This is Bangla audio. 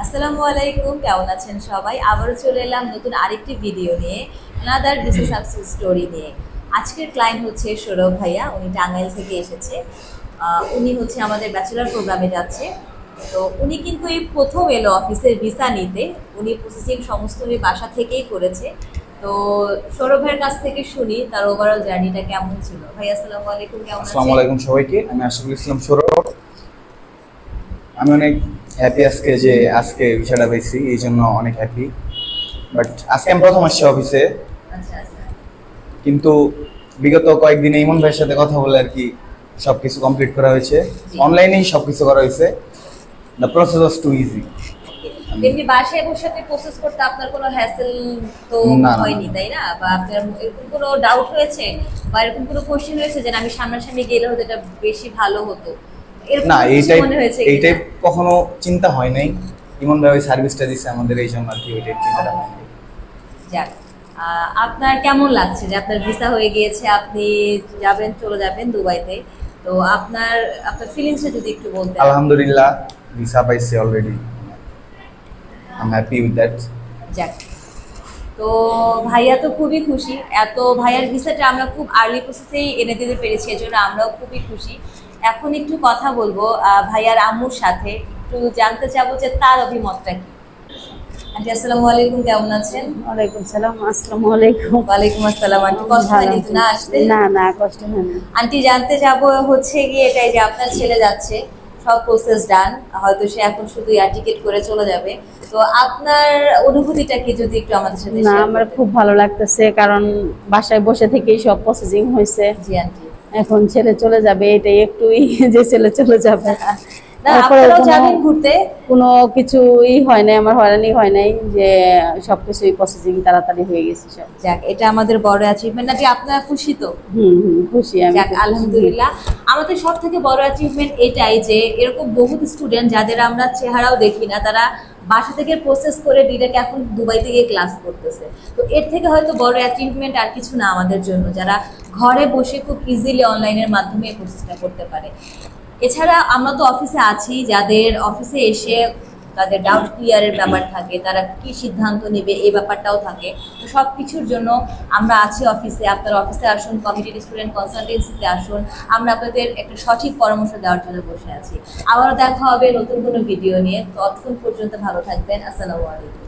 আসসালামু আলাইকুম, কেমন আছেন সবাই? আবারও চলে এলাম নতুন আরেকটি ভিডিও নিয়ে, আনাদার বিজনেস সাকসেস স্টোরি নিয়ে। আজকের ক্লায়েন্ট হচ্ছে সৌরভ ভাইয়া, উনি টাঙ্গাইল থেকে এসেছে। উনি হচ্ছে আমাদের ব্যাচেলার প্রোগ্রামে যাচ্ছে। তো উনি কিন্তু এই প্রথম এলো অফিসের ভিসা নিতে। উনি প্রসেসিং সমস্ত উনি বাসা থেকেই করেছে। তো সৌরভ ভাইয়ের কাছ থেকে শুনি তার ওভারঅল জার্নিটা কেমন ছিল। ভাই আসসালামু আলাইকুম, কেমন আছেন? আসসালামু আলাইকুম সবাইকে। আমি আশরাফুল ইসলাম সৌরভ। আমি অনেক হ্যাপি আজকে বিষয়টা পেয়েছি, এই জন্য অনেক হ্যাপি। বাট আজকে আমি প্রথম আসছি অফিসে, আচ্ছা আচ্ছা। কিন্তু বিগত কয়েকদিনে ইমন ভাইয়ের সাথে কথা বলে আর কি সবকিছু কমপ্লিট করা হয়েছে। অনলাইনেই সবকিছু করা হয়েছে। The process was too easy. এমনি বাসায় বসে প্রসেস করতে আপনার কোনো হ্যাসেল তো হয়নি, তাই না? বা আপনার এরকম কোনো ডাউট হয়েছে বা এরকম কোনো কোশ্চেন হয়েছে যে আমি সামনাসামনি গেলে হয়তো এটা বেশি ভালো হতো, না এইটাই কখনো চিন্তা হয় নাই। ইমন ভাই ওই সার্ভিসটা দিচ্ছে আমাদের, এই জন্য আর কি ওইটাই চিন্তাটা হয় নাই। যাক, আপনার কেমন লাগছে যে আপনার ভিসা হয়ে গিয়েছে, আপনি চলে যাবেন দুবাইতে? তো আপনার ফিলিংসটা যদি একটু বলতেন। আলহামদুলিল্লাহ, ভিসা পাইছি already. I am happy with that. যাক, তো ভাইয়া তো খুবই খুশি। ভাইয়ার ভিসাটা আমরা খুব আর্লি প্রসেসেই এনে দিতে পেরেছি, এজন্য আমরাও খুবই খুশি। এখন একটু কথা বলবো ভাইয়ার আম্মুর সাথে, একটু জানতে চাবো যে তার অভিমতটা কি। আন্টি আসসালামু আলাইকুম, কেমন আছেন? ওয়ালাইকুম সালাম। আসসালামু আলাইকুম। ওয়ালাইকুম আসসালাম। আন্টি কষ্ট হয়নি তো না আসতে? না কষ্ট হয় না। আন্টি জানতে যাবো হচ্ছে গিয়ে এটাই যে আপনার ছেলে যাচ্ছে, সব প্রসেস ডান, হয়তো সে এখন শুধু এয়ার টিকেট করে চলে যাবে। তো আপনার অনুভূতিটা কি যদি একটু আমাদের সাথে না, আমার খুব ভালো লাগতেছে, কারণ বাসায় বসে থেকেই সব প্রসেসিং হয়েছে। জি আন্টি। এখন ছেলে চলে যাবে, এটাই একটুই যে ছেলে চলে যাবে। কোনো কিছুই হয় নাই, আমার হয়রানি হয় নাই, যে সবকিছুই প্রসেসিং তাড়াতাড়ি হয়ে গেছে সব। যাক, এটা আমাদের বড় অ্যাচিভমেন্ট। নাকি আপনারা খুশি তো? খুশি আমি। যাক আলহামদুলিল্লাহ। আমাদের সব থেকে বড় অ্যাচিভমেন্ট এটাই যে এরকম বহুত স্টুডেন্ট যাদের আমরা চেহারাও দেখি না, তারা বাসা থেকে প্রসেস করে ডিরেক্ট এখন দুবাইতে গিয়ে ক্লাস করতেছে। তো এর থেকে হয়তো বড় অ্যাচিভমেন্ট আর কিছু না আমাদের জন্য, যারা ঘরে বসে খুব ইজিলি অনলাইনের মাধ্যমে প্রসেসটা করতে পারে। এছাড়া আমরা তো অফিসে আছি, যাদের অফিসে এসে তাদের ডাউট ক্লিয়ারের ব্যাপার থাকে, তারা কি সিদ্ধান্ত নেবে এই ব্যাপারটাও থাকে। তো সব কিছুর জন্য আমরা আছি অফিসে। আপনারা অফিসে আসুন, কমিউনিটি স্টুডেন্ট কনসালটেন্সিতে আসুন, আমরা আপনাদের একটা সঠিক পরামর্শ দেওয়ার জন্য বসে আছি। আবারও দেখা হবে নতুন কোনো ভিডিও নিয়ে। ততক্ষণ পর্যন্ত ভালো থাকবেন। আসসালামু আলাইকুম।